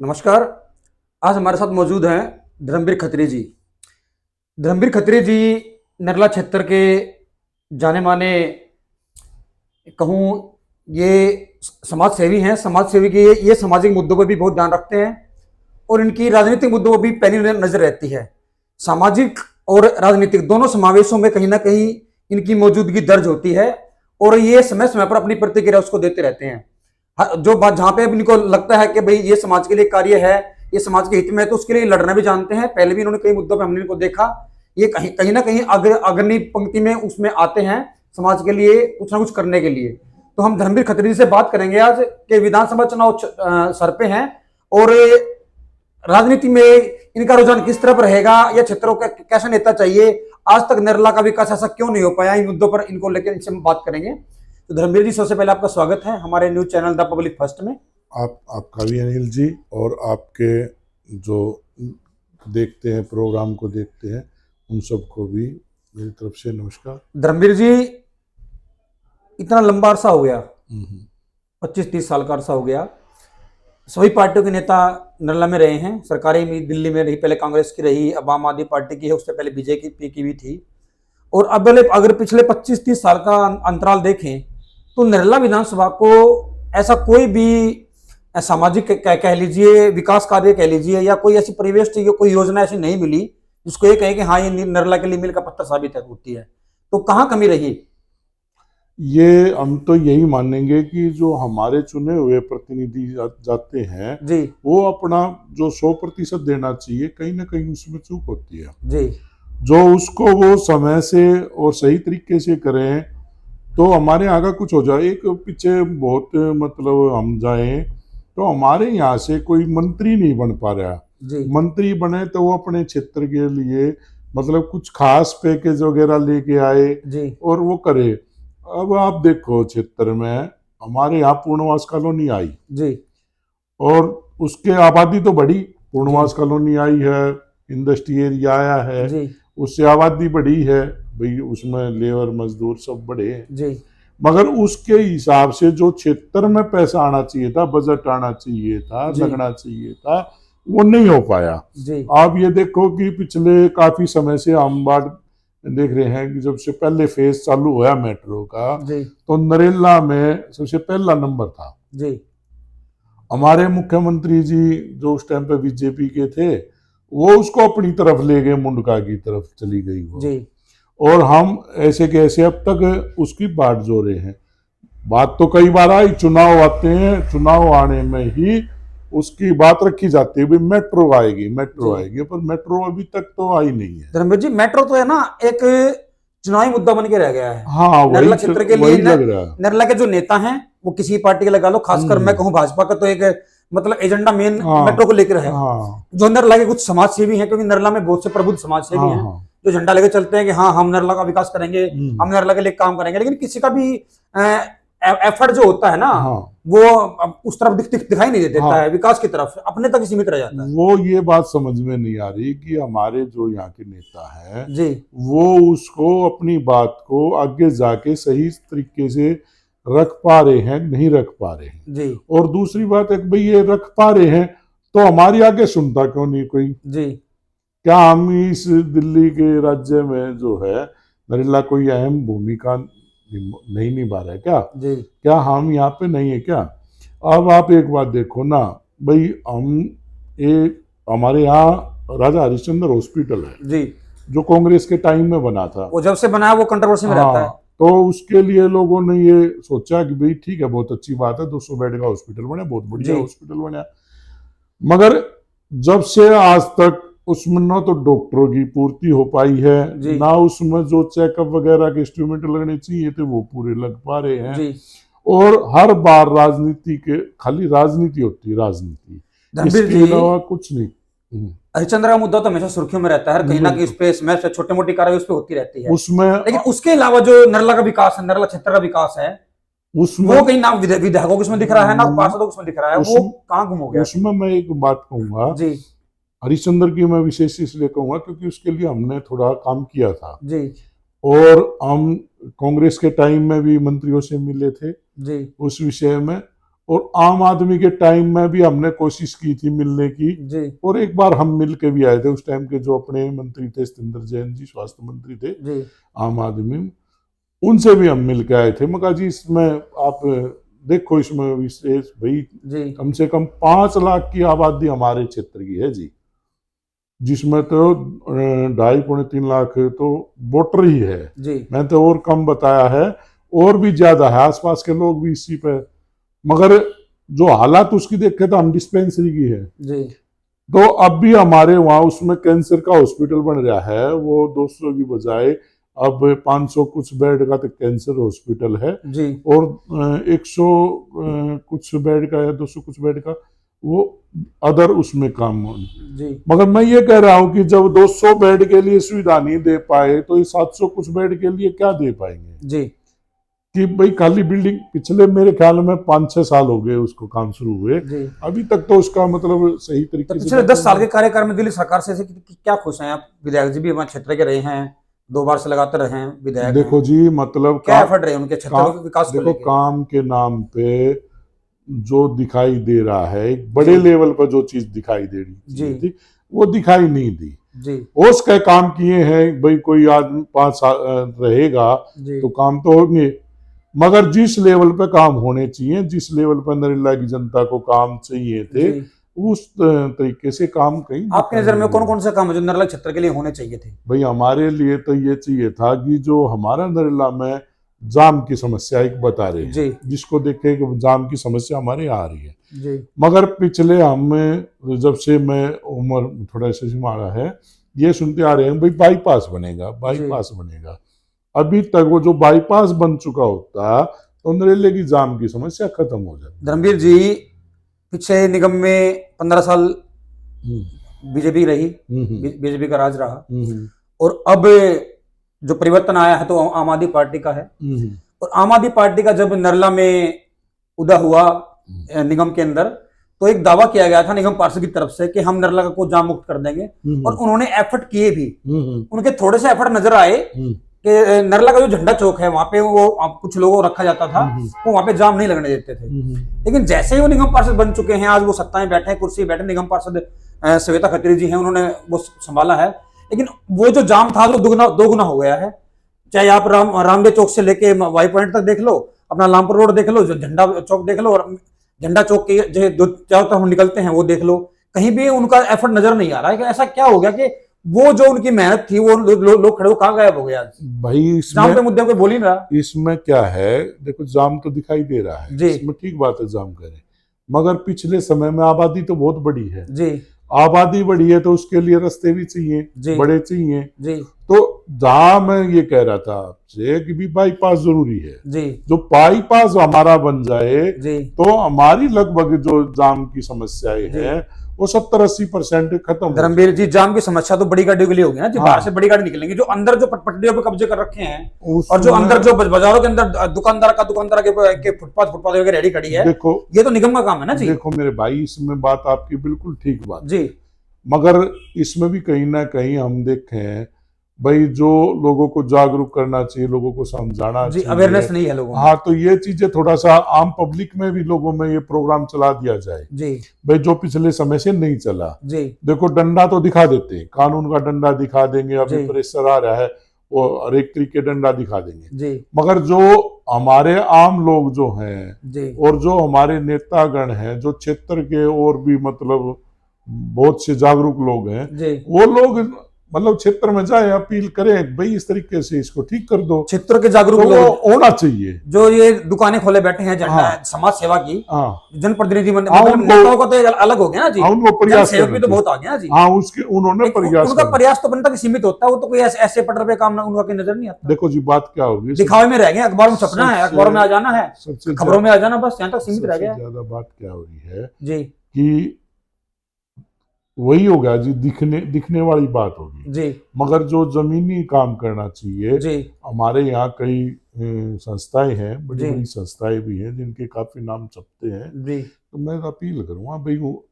नमस्कार। आज हमारे साथ मौजूद हैं धर्मवीर खत्री जी। धर्मवीर खत्री जी नरला क्षेत्र के जाने माने कहूँ ये समाज सेवी हैं। समाज सेवी के ये सामाजिक मुद्दों पर भी बहुत ध्यान रखते हैं और इनकी राजनीतिक मुद्दों पर भी पैनी नजर रहती है। सामाजिक और राजनीतिक दोनों समावेशों में कहीं ना कहीं इनकी मौजूदगी दर्ज होती है और ये समय समय पर अपनी प्रतिक्रिया उसको देते रहते हैं। जो बात जहां पे इनको लगता है कि भाई ये समाज के लिए कार्य है, ये समाज के हित में है, तो उसके लिए लड़ना भी जानते हैं। पहले भी इन्होंने कई मुद्दों पे हमने इनको देखा, ये कहीं कहीं ना कहीं अग्रणी पंक्ति में उसमें आते हैं समाज के लिए कुछ ना कुछ करने के लिए। तो हम धर्मवीर खत्री जी से बात करेंगे आज के विधानसभा चुनाव सर पे हैं और राजनीति में इनका रुझान किस तरफ रहेगा या क्षेत्रों का कैसा नेता चाहिए, आज तक नरला का विकास ऐसा क्यों नहीं हो पाया, इन मुद्दों पर इनको लेकर इनसे हम बात करेंगे। तो धर्मवीर जी, सबसे पहले आपका स्वागत है हमारे news channel the public first में। आपका भी अनिल जी, और आपके जो देखते हैं प्रोग्राम को देखते हैं उन सबको भी मेरी तरफ से नमस्कार। धर्मवीर जी, इतना लंबा अरसा हो गया, 25-30 साल का अरसा हो गया। सभी पार्टियों के नेता नरला में रहे हैं। सरकारें भी दिल्ली में रही, पहले कांग्रेस की रही, अब आम आदमी पार्टी की है, उससे पहले बीजेपी की भी थी। और अब अगर पिछले 25-30 साल का अंतराल देखें तो नरला विधानसभा को ऐसा कोई भी सामाजिक कह लीजिए, विकास कार्य कह लीजिए, या कोई ऐसी परिवेश चाहिए, कोई योजना ऐसी नहीं मिली जिसको ये कहे कि हाँ ये नरला के लिए मील का पत्थर साबित होती है। तो कहाँ कमी रही? ये हम तो यही मानेंगे कि जो हमारे चुने हुए प्रतिनिधि जाते हैं जी, वो अपना जो 100% देना चाहिए, कहीं ना कहीं उसमें चूक होती है जी, जो उसको वो समय से और सही तरीके से करें तो हमारे यहाँ का कुछ हो जाए। एक पीछे बहुत मतलब हम जाएं तो हमारे यहाँ से कोई मंत्री नहीं बन पा रहा। जी, मंत्री बने तो वो अपने क्षेत्र के लिए मतलब कुछ खास पैकेज वगैरह लेके आए जी, और वो करे। अब आप देखो क्षेत्र में हमारे यहाँ पूर्णवास कॉलोनी आई जी, और उसके आबादी तो बढ़ी, जी, पूर्णवास कॉलोनी आई है, इंडस्ट्री एरिया आया है, जी, उससे आबादी बढ़ी है भाई, उसमें लेबर मजदूर सब बढ़े हैं। जी, मगर उसके हिसाब से जो क्षेत्र में पैसा आना चाहिए था, बजट आना चाहिए था, जी, लगना चाहिए था, वो नहीं हो पाया। जी, आप ये देखो कि पिछले काफी समय से हम बात देख रहे हैं कि जब से पहले फेज चालू हुआ मेट्रो का जी, तो नरेला में सबसे पहला नंबर था। जी, हमारे मुख्यमंत्री जी जो उस टाइम पे बीजेपी के थे वो उसको अपनी तरफ ले गए, मुंडका की तरफ चली गई वो। जी, और हम ऐसे कैसे अब तक उसकी बाट जो रहे हैं। बात तो कई बार आई, चुनाव आते हैं, चुनाव आने में ही उसकी बात रखी जाती है भाई मेट्रो आएगी, मेट्रो जी। आएगी, पर मेट्रो अभी तक तो आई नहीं है। धर्मवीर जी, मेट्रो तो है ना, एक चुनावी मुद्दा बन के रह गया है हाँ, नरला क्षेत्र के लिए। वही लग रहा है। नरला के जो नेता हैं वो किसी पार्टी के लगा लो, खासकर मैं कहूँ भाजपा का, तो एक मतलब एजेंडा मेन हाँ, मेट्रो को लेकर है। हाँ, जो नरला के कुछ समाज सेवी हैं, क्योंकि नरला में बहुत से प्रबुद्ध समाज सेवी हाँ, हैं हाँ, जो झंडा लेकर चलते हैं कि हाँ हम नरला का विकास करेंगे, हम हम्म, नरला के लिए काम करेंगे, लेकिन किसी का भी एफर्ट जो होता है ना, हाँ, वो उस तरफ दिखाई नहीं देता हाँ। है, विकास की तरफ अपने तक सीमित रह जाता है। वो ये बात समझ में नहीं आ रही कि हमारे जो यहाँ के नेता हैं जी, वो उसको अपनी बात को आगे जाके सही तरीके से रख पा रहे हैं, नहीं रख पा रहे हैं। जी, और दूसरी बात है कि भाई ये रख पा रहे हैं तो हमारी आगे सुनता क्यों नहीं कोई? जी, क्या हम इस दिल्ली के राज्य में जो है नरेला कोई अहम भूमिका नहीं निभा रहा है क्या? जी, क्या हम यहाँ पे नहीं है क्या? अब आप एक बात देखो ना भाई, हम एक हमारे यहाँ राजा हरिश्चंद्र हॉस्पिटल है जी। जो कांग्रेस के टाइम में बना था। वो जब से बना है वो कंट्रोवर्सी में रहता है। हाँ, तो उसके लिए लोगों ने ये सोचा कि भाई ठीक है, बहुत अच्छी बात है, 200 बेड का हॉस्पिटल बने, बहुत बढ़िया जी, हॉस्पिटल बना। मगर जब से आज तक उसमें ना तो डॉक्टरों की पूर्ति हो पाई है, जी, ना उसमें जो चेकअप वगैरह के इंस्ट्रूमेंट लगने चाहिए थे वो पूरे लग पा रहे हैं। जी। और हर बार राजनीति के खाली राजनीति होती है, राजनीति, धर्मवीर इसके जी, अलावा कुछ नहीं। हरिश्चंद्र का मुद्दा तो हमेशा सुर्खियों में रहता है, कहीं ना कहीं उस पे स्मैश छोटी मोटी कार्रवाई उस पे होती रहती है। उसमें लेकिन उसके अलावा जो नरला का विकास है, नरला क्षेत्र का विकास है, उसमें वो कहीं ना विधायकों को उसमें दिख रहा है, ना पार्षदों को उसमें दिख रहा है, उस, वो कहाँ गुम हो गया? उसमें मैं एक बात कहूंगा, जी, हरिश्चंद्र की मैं विशेष इसलिए कहूंगा क्योंकि उसके लिए हमने थोड़ा काम किया था जी, और हम कांग्रेस के टाइम में भी मंत्रियों से मिले थे जी, उस विषय में। और आम आदमी के टाइम में भी हमने कोशिश की थी मिलने की, जी और एक बार हम मिल के भी आए थे। उस टाइम के जो अपने मंत्री थे सत्येंद्र जैन जी, स्वास्थ्य मंत्री थे जी आम आदमी, उनसे भी हम मिल के आए थे। मगर जी इसमें आप देखो, इसमें विशेष भाई जी कम से कम 5 लाख की आबादी हमारे क्षेत्र की है जी, जिसमें तो 2.5 पौने 3 लाख तो वोटर ही है। जी मैं तो और कम बताया है, और भी ज्यादा है, आसपास के लोग भी इसी पे। मगर जो हालात उसकी देखे तो हम डिस्पेंसरी की है, जी तो अब भी हमारे वहाँ उसमें कैंसर का हॉस्पिटल बन रहा है, वो 200 की बजाय अब 500 कुछ बेड का तो कैंसर हॉस्पिटल है, जी और 100 कुछ बेड का या 200 कुछ बेड का वो अदर उसमें काम हो। जी मगर मैं ये कह रहा हूँ कि जब 200 बेड के लिए सुविधा नहीं दे पाए तो ये 700 कुछ बेड के लिए क्या दे पाएंगे? जी कि भाई खाली बिल्डिंग, पिछले मेरे ख्याल में 5-6 साल हो गए उसको काम शुरू हुए, जी। अभी तक तो उसका मतलब सही तो तरीके से पिछले 10 साल के कार्यकाल में दिल्ली सरकार से क्या खुश हैं आप? विधायक जी भी हमारे क्षेत्र के रहे हैं, 2 बार से लगातार रहे हैं, विधायक हैं। देखो जी, मतलब क्या एफर्ट रहे उनके क्षेत्र काम के विकास को देखो, लेके? काम के नाम पे जो दिखाई दे रहा है, एक बड़े जी लेवल पर जो चीज दिखाई दे रही जी थी वो दिखाई नहीं दी। जी ओस के काम किए हैं भाई, कोई आदमी 5 साल रहेगा जी तो काम तो होंगे, मगर जिस लेवल पे काम होने चाहिए, जिस लेवल पर नरेला की जनता को काम चाहिए थे, जी। उस तरीके से काम कहीं आपकी दिखाई नजर में नहीं कौन दिया। कौन से काम है जो नर्मदा क्षेत्र के लिए होने चाहिए थे? भाई हमारे लिए तो ये चाहिए था कि जो हमारा नरेला में जाम की समस्या एक बता रहे जी हैं, जिसको देखे कि जाम की समस्या हमारे यहाँ आ रही है। जी मगर पिछले हमें जब से मैं उम्र थोड़ा सा हमारा है, ये सुनते आ रहे हैं भाई बाईपास बनेगा, जी। बाईपास बनेगा। अभी तक वो जो बाईपास बन चुका होता तो नरेले की जाम की समस्या खत्म हो जाती। धर्मवीर जी, पिछले निगम में 15 साल हम्म, बीजेपी रही, हम्म, बीजेपी का राज रहा, हम्म, और अब जो परिवर्तन आया है तो आम आदमी पार्टी का है। हम्म, और आम आदमी पार्टी का जब नरला में उदय हुआ निगम के अंदर, तो एक दावा किया गया था निगम पार्षद की तरफ से कि हम नरला को जाम मुक्त कर देंगे, और उन्होंने एफर्ट किए भी। उनके थोड़े से एफर्ट नजर आए कि नरला का जो झंडा चौक है वहां पे वो कुछ लोगों को रखा जाता था, वो वहां पे जाम नहीं लगने देते थे। लेकिन जैसे ही वो निगम पार्षद बन चुके हैं, आज वो सत्ता में बैठे, कुर्सी बैठे, निगम पार्षद श्वेता खत्री जी हैं, उन्होंने वो संभाला है। लेकिन वो जो जाम था वो दो गुना हो गया है। चाहे आप रामदेव चौक से लेके वाई पॉइंट तक देख लो, अपना लामपुर रोड देख लो, झंडा चौक देख लो, और झंडा चौक के जो चारों तरफ निकलते हैं वो देख लो, कहीं भी उनका एफर्ट नजर नहीं आ रहा है कि ऐसा क्या हो गया कि वो जो उनकी मेहनत थी वो लोग खड़े हो कहाँ गायब हो गया? भाई जाम के मुद्दे पे बोल ही नहीं रहा। इसमें क्या है, देखो जाम तो दिखाई दे रहा है, जी इसमें ठीक बात है जाम करे, मगर पिछले समय में आबादी तो बहुत बड़ी है। जी आबादी बढ़ी है तो उसके लिए रास्ते भी चाहिए, जी बड़े चाहिए। जी तो जहां मैं ये कह रहा था आपसे कि भी बाईपास जरूरी है, जी जो बाईपास हमारा बन जाए जी तो हमारी लगभग जो जाम की समस्याएं जी। हैं वो 70-80% खत्म हो धर्मवीर जी, जाम की समस्या तो बड़ी गाड़ियों के लिए होगी ना जी, हाँ। बाहर से बड़ी गाड़ी निकलेंगी, जो अंदर जो पटरियों पे कब्जे कर रखे हैं, और जो उसमें अंदर जो बाजारों के अंदर दुकानदार के फुटपाथ वगैरह रेडी खड़ी है, देखो ये तो निगम का काम है ना जी। देखो मेरे भाई, इसमें बात आपकी बिल्कुल ठीक बात है, जी मगर इसमें भी कहीं ना कहीं हम देखें भाई, जो लोगों को जागरूक करना चाहिए, लोगों को समझाना जी, चाहिए, अवेयरनेस नहीं है लोगों में। हाँ, तो ये चीजें थोड़ा सा आम पब्लिक में भी लोगों में ये प्रोग्राम चला दिया जाए जी भाई, जो पिछले समय से नहीं चला। जी देखो डंडा तो दिखा देते हैं, कानून का डंडा दिखा देंगे, अभी जी प्रेशर आ रहा है वो हर एक तरीके डंडा दिखा देंगे, जी मगर जो हमारे आम लोग जो हैं जी और जो हमारे नेतागण हैं, जो क्षेत्र के और भी मतलब बहुत से जागरूक लोग हैं, जी। वो लोग मतलब क्षेत्र में जाए, अपील करें भाई इस तरीके से इसको ठीक कर दो, क्षेत्र के जागरूक तो वो लोग होना चाहिए। जो ये दुकानें खोले बैठे हैं हाँ। समाज सेवा की, हाँ जनप्रतिनिधि हाँ, मतलब नेताओं का तो अलग हो गया ना जी, हाँ, उनको प्रयास जनसेवक भी करना तो चाहिए। बहुत आ गया ना जी। हाँ, उसके उन्होंने प्रयास उनका करना। प्रयास तो बनता कि सीमित होता है, वो तो कोई ऐसे पटर पे काम उनका की नजर नहीं आता। देखो जी बात क्या होगी, दिखावे में रह गए, अखबार में छपना है, अखबारों में आ जाना है, सबसे खबरों में आ जाना, बस यहाँ तक सीमित रह गया ज्यादा बात क्या हो रही है जी कि वही होगा जी, दिखने वाली बात होगी, जी मगर जो जमीनी काम करना चाहिए। जी हमारे यहाँ कई संस्थाएं हैं, बड़ी जी बड़ी संस्थाएं भी हैं जिनके काफी नाम छपते हैं, जी तो मैं अपील करूंगा भाई, वो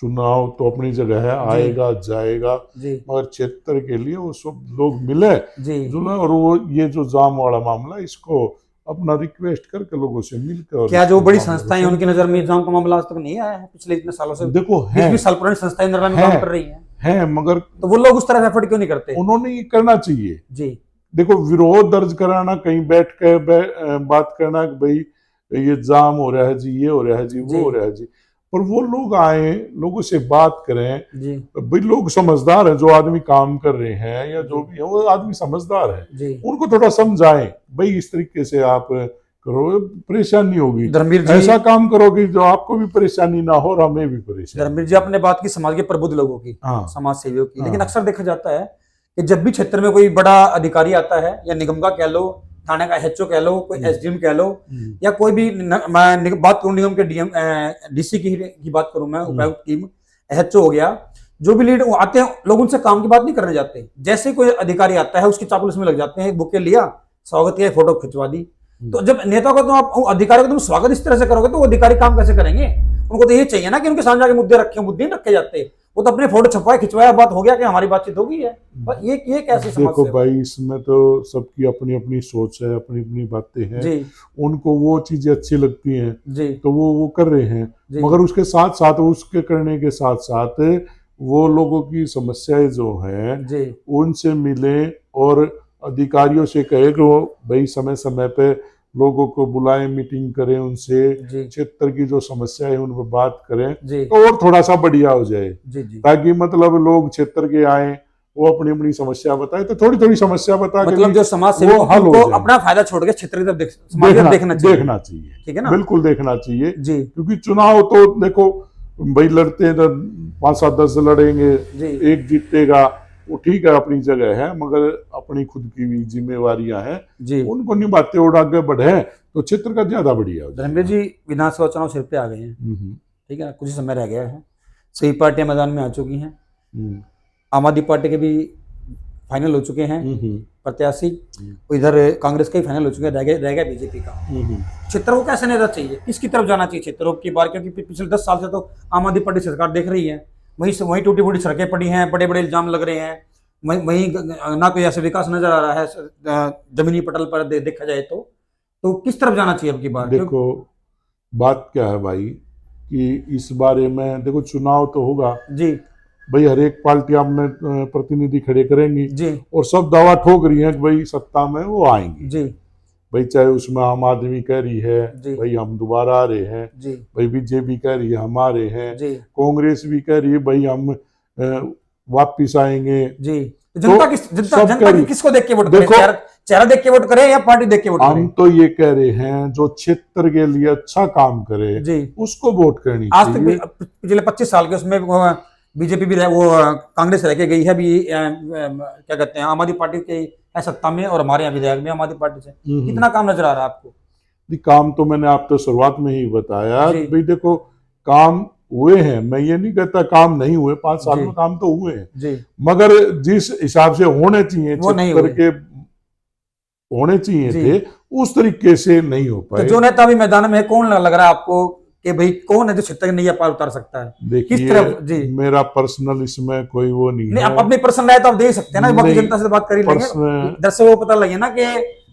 चुनाव तो अपनी जगह है, जी आएगा जाएगा, जी मगर क्षेत्र के लिए वो सब लोग मिले जी जुले, और वो ये जो जाम वाला मामला इसको अपना रिक्वेस्ट करके लोगों से मिलकर और क्या जो इसके बड़ी मामले संस्थाएं हैं को- उनकी नजर में एग्जाम का मामला आज तक नहीं आया है? पिछले इतने सालों से देखो 20-20 साल पुरानी संस्थाएं नरला में काम कर रही हैं, है मगर तो वो लोग उस तरह एफर्ट क्यों नहीं करते? उन्होंने ये करना चाहिए। जी देखो विरोध दर्ज कराना, कहीं बैठ के बात करना कि भाई ये जाम हो रहा है जी, ये हो रहा है जी, वो जी हो रहा है जी, पर वो लोग आए, लोगों से बात करें। जी भाई लोग समझदार हैं, जो आदमी काम कर रहे हैं या जो जी भी है वो आदमी समझदार है, जी। उनको थोड़ा समझाएं भाई इस तरीके से आप करो, परेशानी होगी। धर्मवीर जी, ऐसा काम करोगे जो आपको भी परेशानी ना हो और हमें भी परेशानी। धर्मवीर जी आपने बात की समाज के प्रबुद्ध लोगों की, हाँ समाज सेवियों की, लेकिन हाँ अक्सर देखा जाता है कि जब भी क्षेत्र में कोई बड़ा अधिकारी आता है, या निगम का कह लो, थाने का एचओ कह लो, कोई एसडीएम कह लो, या कोई भी मैं बात करूं निगम के डीएम डीसी की बात करूं, मैं उपायुक्त की, एचओ हो गया, जो भी लीड वो आते हैं, लोग उनसे काम की बात नहीं करने जाते। जैसे कोई अधिकारी आता है उसकी चापलूस में लग जाते हैं, बुके लिया, स्वागत किया, फोटो खिंचवा दी। तो जब नेता को, तो आप अधिकारी को तुम स्वागत इस तरह से करोगे तो वो अधिकारी काम कैसे करेंगे? उनको तो ये चाहिए ना कि उनके सामने आगे मुद्दे रखे, मुद्दे नहीं रखे जाते। वो तो अपने फोटो छपवाए, खिंचवाया, बात हो गया कि हमारी बातचीत होगी है। पर ये कैसे समझ देखो से? भाई इसमें तो सबकी अपनी अपनी सोच है, अपनी अपनी बातें हैं। जी उनको वो चीजें अच्छी लगती हैं जी तो वो कर रहे हैं, जी मगर उसके साथ साथ, उसके करने के साथ साथ वो लोगों की समस्याएं जो हैं जी उनसे मिले और अधिकारियों से कहे कि वो भाई समय समय पे लोगों को बुलाएं, मीटिंग करें, उनसे जी क्षेत्र की जो समस्या है उन पर बात करें जी तो और थोड़ा सा बढ़िया हो जाए, जी जी। ताकि मतलब लोग क्षेत्र के आए, वो अपनी अपनी समस्या बताए, तो थोड़ी थोड़ी समस्या बता के मतलब भी जो समाज वो सेवक हल हो उनको जाए। अपना फायदा छोड़ के क्षेत्र की तरफ समाज की तरफ देखना चाहिए। देखना चाहिए, ठीक है ना? बिल्कुल देखना चाहिए। जी क्योंकि चुनाव तो देखो भाई लड़ते हैं तो 5-7-10 लड़ेंगे, जी एक जीतेगा, वो ठीक है अपनी जगह है, मगर अपनी खुद की भी जिम्मेवारियां हैं, जी। उनको निभाते और आगे बढ़े तो क्षेत्र का ज्यादा बढ़िया हो धर्मवीर जाएगा। जी, विधानसभा चुनाव सिर पे आ गए हैं, ठीक है ना? कुछ ही समय रह गया है, सभी पार्टियां मैदान में आ चुकी हैं, हम्म, आम आदमी पार्टी के भी फाइनल हो चुके हैं हम्म, प्रत्याशी, इधर कांग्रेस का ही फाइनल हो चुका है, रह गया बीजेपी का। क्षेत्र को कैसे नेता चाहिए, किसकी तरफ जाना चाहिए क्षेत्रों की बार? क्योंकि पिछले 10 साल से तो आम आदमी पार्टी सरकार देख रही है, वहीं टूटी फूटी सड़कें पड़ी हैं, बड़े बड़े इल्जाम लग रहे हैं, वहीं ना कोई ऐसे विकास नजर आ रहा है जमीनी पटल पर देखा जाए तो किस तरफ जाना चाहिए अब की बार? देखो बात क्या है भाई कि इस बारे में देखो चुनाव तो होगा जी भाई, हर एक पार्टी अपने प्रतिनिधि खड़े करेंगी जी और सब दावा ठोक रही है कि भाई सत्ता में वो आएंगे। जी भाई चाहे उसमें आम आदमी कह रही है जी भाई हम दोबारा आ रहे हैं, जी भाई बीजेपी कह रही है हम आ रहे हैं, जी कांग्रेस भी कह रही है भाई हम वापिस आएंगे। जी। तो जनता सब जनता करी। किसको देख के वोट करे? देखो चेहरा देख के वोट करे या पार्टी देख के वोट हम करे? तो ये कह रहे हैं जो क्षेत्र के लिए अच्छा काम करे जी। उसको वोट करनी आज तक चाहिए। पिछले 25 साल के उसमें बीजेपी भी कांग्रेस रह के गई है भी, क्या कहते हैं, आम आदमी पार्टी के है सत्ता में, और हमारे यहाँ विधायक भी आम आदमी पार्टी से। कितना काम नजर आ रहा है आपको? काम तो मैंने आपको शुरुआत में ही बताया जी। भाई देखो काम हुए हैं, मैं ये नहीं कहता काम नहीं हुए, 5 साल जी। में काम तो हुए हैं, जी मगर जिस हिसाब से होने चाहिए वो नहीं क्षेत्र हुए। के होने चाहिए जी। थे उस तरीके से नहीं हो तो पाए। जो नेता अभी मैदान में है, कौन लग रहा है आपको कि भाई कौन है जो क्षेत्र की नैया पार उतार सकता है? किस देखिए तरफ? जी मेरा पर्सनल इसमें कोई वो नहीं नहीं, है। आप अपनी पर्सनल राय तो आप दे ही सकते हैं ना, बाकी नहीं, जनता से बात कर ही लेंगे, पर्सनल दर्शक को पता लगे ना कि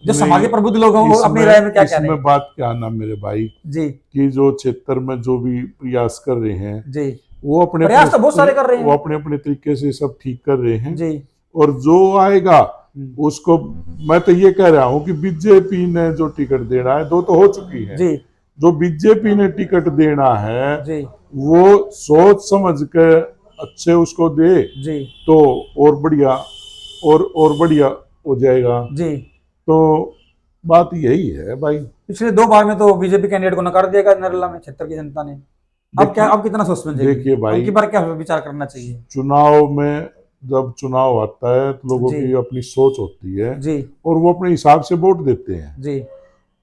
जो समाज के प्रबुद्ध लोग हैं वो अपनी राय में क्या कह रहे हैं। इसमें बात क्या ना मेरे भाई जी कि जो क्षेत्र में जो भी प्रयास कर रहे हैं जी। वो अपने प्रयास तो बहुत सारे कर रहे हैं। वो अपने अपने तरीके से सब ठीक कर रहे हैं, जी और जो आएगा उसको मैं तो ये कह रहा हूं कि बीजेपी ने जो टिकट देना है 2 तो हो चुकी है, जी जो बीजेपी ने टिकट देना है जी वो सोच समझ के अच्छे उसको दे जी तो और बढ़िया और बढ़िया हो जाएगा। जी। तो बात यही है भाई। पिछले 2 बार में तो बीजेपी कैंडिडेट को नकार दिया गया नरेला में क्षेत्र की जनता ने। अब कितना सोच समझेगी? देखिए भाई, अब की बार क्या विचार करना चाहिए? चुनाव में जब चुनाव आता है तो लोगों जी। की अपनी सोच होती है जी और वो अपने हिसाब से वोट देते हैं। जी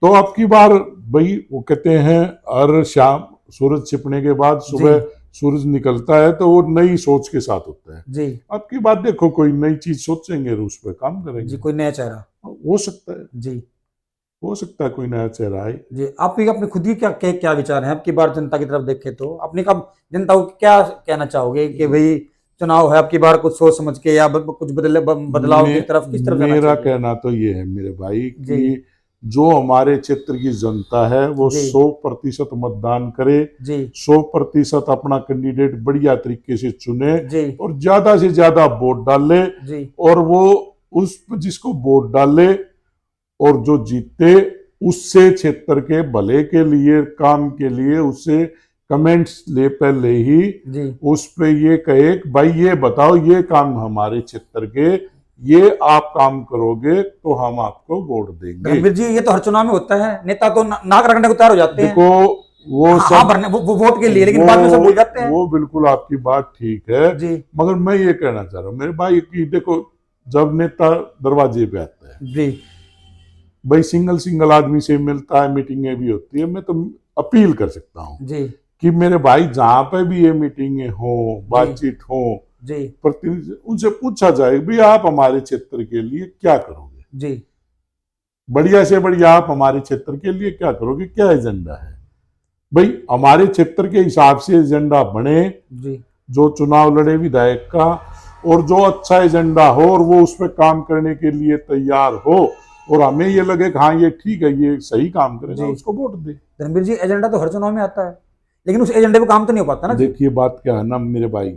तो अब की बार भाई वो कहते हैं हर शाम सूरज छिपने के बाद सुबह सूरज निकलता है तो वो नई सोच के साथ होता है। जी अब की बात देखो कोई नई चीज सोचेंगे और उस पर काम जी। करेंगे। कोई नया चेहरा? हो सकता है, जी हो सकता है कोई नया चेहरा आए। जी। आपकी अपनी खुद की क्या विचार है? अब की बार जनता की तरफ देखे तो अपनी कब जनता को क्या कहना चाहोगे कि भाई चुनाव है, अब की बार कुछ सोच समझ के या कुछ बदलाव की तरफ किस तरफ जाना मेरा चाहिए? कहना तो ये है मेरे भाई कि जो हमारे क्षेत्र की जनता है वो जी 100% मतदान करे, जी 100% अपना कैंडिडेट बढ़िया तरीके से चुने जी और ज्यादा से ज्यादा वोट डाले। जी और वो उस जिसको वोट डाले और जो जीते उससे क्षेत्र के भले के लिए, काम के लिए उससे कमेंट्स ले पहले ही जी उस पे ये कहे कि भाई ये बताओ ये काम हमारे क्षेत्र के, ये आप काम करोगे तो हम आपको वोट देंगे। धर्मवीर जी, ये तो हर चुनाव में होता है, नेता तो नाक रखने को तैयार हो जाते हैं। देखो वो हाँ हाँ, सब भरने वो वोट के लिए, लेकिन बाद में सब भूल जाते हैं। वो बिल्कुल आपकी बात ठीक है, जी मगर मैं ये कहना चाह रहा हूँ मेरे भाई कि देखो जब नेता दरवाजे पे आता है, जी भाई सिंगल सिंगल आदमी से मिलता है, मीटिंगें भी होती है, मैं तो अपील कर सकता हूँ जी कि मेरे भाई जहां पे भी ये मीटिंगें हो, बातचीत हो, जी प्रतिनिधि उनसे पूछा जाए भाई आप हमारे क्षेत्र के लिए क्या करोगे, जी बढ़िया से बढ़िया आप हमारे क्षेत्र के लिए क्या करोगे, क्या एजेंडा है। भाई हमारे क्षेत्र के हिसाब से एजेंडा बने, जी जो चुनाव लड़े विधायक का, और जो अच्छा एजेंडा हो और वो उस पर काम करने के लिए तैयार हो और हमें ये लगे कि हाँ ये ठीक है, ये सही काम करेगा, जी। उसको वोट दे। धर्मवीर जी, एजेंडा तो हर चुनाव में आता है, लेकिन उस एजेंडे पे काम तो नहीं हो पाता ना जी। देखिए बात क्या है ना मेरे भाई,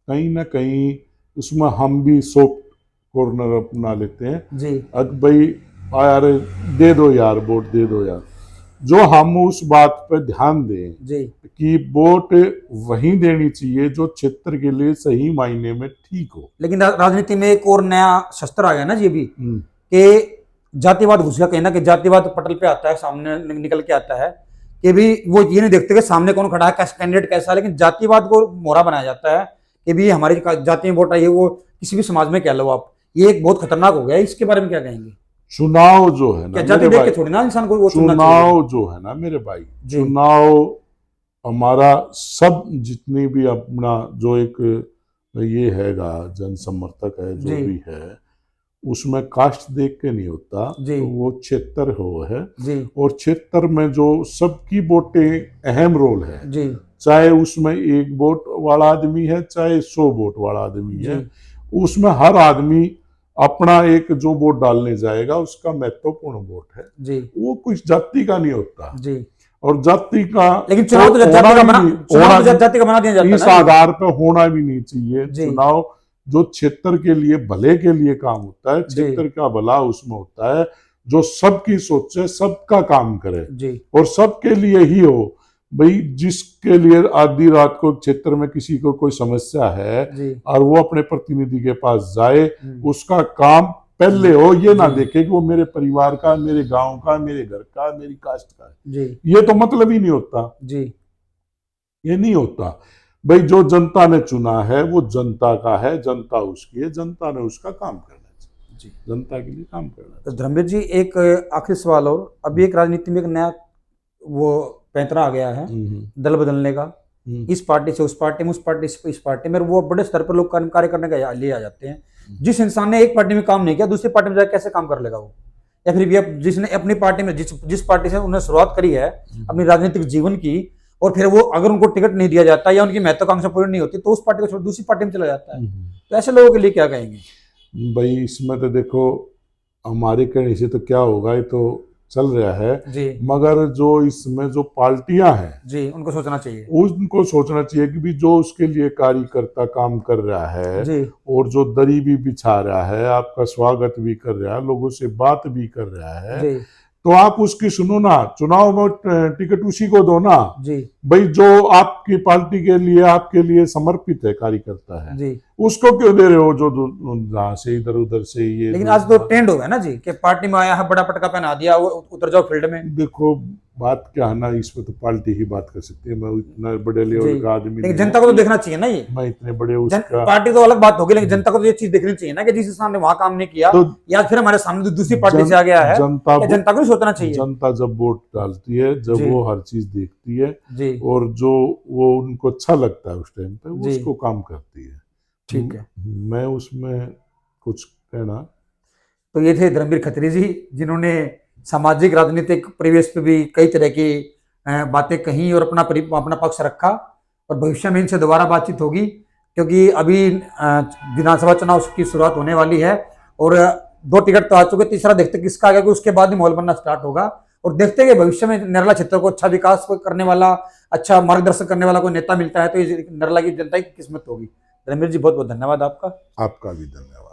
कहीं ना कहीं उसमें हम भी सॉफ्ट कॉर्नर अपना लेते हैं। जी अब भाई यार दे दो यार, वोट दे दो यार, जो हम उस बात पर ध्यान दें जी कि वोट वही देनी चाहिए जो क्षेत्र के लिए सही मायने में ठीक हो। लेकिन राजनीति में एक और नया शस्त्र आ गया ना जी अभी, हम्म, कि जातिवाद घुस गया कहीं ना, कि जातिवाद पटल पे आता है, सामने निकल के आता है, कि भी वो ये नहीं देखते कि सामने कौन खड़ा है, कैंडिडेट कैसा है, लेकिन जातिवाद को मोहरा बनाया जाता है कि भी हमारी जाति में वोट आई है, वो किसी भी समाज में कह लो आप। ये एक बहुत खतरनाक हो गया है, इसके बारे में क्या कहेंगे? चुनाव जो है ना क्या जाति मेरे देख भाई, के थोड़ी ना इंसान को वो चुनना चाहिए? चुनाव जो है ना मेरे भाई, जी चुनाव हमारा सब जितनी भी अपना जो एक ये हैगा जनसमर्थक है जो जी भी है, उसमें कास्ट देख के नहीं होता, जी तो वो क्षेत्र हो है। जी और क्षेत्र में जो सबकी वोटें अहम रोल है, जी चाहे उसमें एक वोट वाला आदमी है चाहे 100 वोट वाला आदमी जी है, उसमें हर आदमी अपना एक जो वोट डालने जाएगा उसका महत्वपूर्ण वोट है, जी वो कुछ जाति का नहीं होता। जी। और जाति का लेकिन चुनाव तो होना भी नहीं, चुनाव तो जाति का बना दिया जाता है इस ना आधार पर होना भी नहीं चाहिए। जी चुनाव जो क्षेत्र के लिए भले के लिए काम होता है, जी क्षेत्र का भला उसमें होता है, जो सबकी सोचे, सबका काम करे जी और सबके लिए ही हो। भाई जिसके लिए आधी रात को क्षेत्र में किसी को कोई समस्या है जी और वो अपने प्रतिनिधि के पास जाए, हम्म, उसका काम पहले हो, ये ना जी देखे कि वो मेरे परिवार का, मेरे गांव का, मेरे घर का, मेरी कास्ट का है। जी ये तो मतलब ही नहीं होता, जी ये नहीं होता। भाई जो जनता ने चुना है वो जनता का है, जनता उसकी है, जनता ने उसका काम करना चाहिए, जी। जनता के लिए काम करना तो चाहिए। धर्मवीर जी, एक आखिरी सवाल और, अभी एक राजनीति में एक नया वो पैंतरा आ गया है, दल बदलने का। हम्म, इस पार्टी से उस पार्टी में, उस पार्टी से इस पार्टी में, वो बड़े स्तर पर लोग कार्य करने का लिए आ जाते हैं। जिस इंसान ने एक पार्टी में काम नहीं किया, दूसरी पार्टी में जाकर कैसे काम कर लेगा वो? या फिर भी जिसने अपनी पार्टी में जिस पार्टी से उन्होंने शुरुआत करी है अपनी राजनीतिक जीवन की, और फिर वो अगर उनको टिकट नहीं दिया जाता या उनकी महत्वाकांक्षा पूरी नहीं होती, तो उस पार्टी को छोड़ दूसरी पार्टी में चला जाता है। तो ऐसे लोगों के लिए क्या कहेंगे? भाई इसमें तो देखो हमारे कहने से तो क्या होगा, ये तो चल रहा है, जी मगर जो इसमें जो पार्टियां हैं जी, उनको सोचना चाहिए। उनको सोचना चाहिए कि भी जो उसके लिए कार्यकर्ता काम कर रहा है जी और जो दरी भी बिछा रहा है, आपका स्वागत भी कर रहा है, लोगों से बात भी कर रहा है, जी तो आप उसकी सुनो ना, चुनाव में टिकट उसी को दो ना। जी भाई जो आपकी पार्टी के लिए, आपके लिए समर्पित है, कार्यकर्ता है, जी। उसको क्यों दे रहे हो जो जहाँ से इधर उधर से ये लेकिन आज तो ट्रेंड हो गया ना जी, कि पार्टी में आया है, बड़ा पटका पहना दिया, वो उतर जाओ फील्ड में। देखो बात क्या है ना, इसमें तो पार्टी ही बात कर सकती है, मैं इतना बड़े लेवल जी, का आदमी लेकिन नहीं जनता को तो देखना चाहिए ना ये। मैं इतने बड़े उसका पार्टी तो अलग बात होगी, लेकिन जनता को तो ये चीज देखनी चाहिए ना, कि जिस इंसान ने वहां काम नहीं किया, तो या फिर हमारे सामने दूसरी पार्टी से आ गया है, जनता या जनता को भी सोचना चाहिए। जनता जब वोट डालती है, जब जी वो हर चीज देखती है जी और जो वो उनको अच्छा लगता है उस टाइम पे वो जी। उसको काम करती है। ठीक है। मैं उसमें कुछ कहना। तो ये थे धर्मवीर खत्री जी, जिन्होंने सामाजिक राजनीतिक परिवेश पे भी कई तरह की बातें कही और अपना पक्ष रखा, और भविष्य में इनसे दोबारा बातचीत होगी, क्योंकि अभी विधानसभा चुनाव की शुरुआत होने वाली है, और 2 टिकट तो आ चुके, तीसरा देखते किसका आ गया, उसके बाद ही माहौल बनना स्टार्ट होगा। और देखते हैं कि भविष्य में नरला क्षेत्र को अच्छा विकास करने वाला, अच्छा मार्गदर्शन करने वाला कोई नेता मिलता है तो ये नरला की जनता की किस्मत होगी। धर्मेंद्र जी बहुत बहुत धन्यवाद आपका। आपका भी धन्यवाद।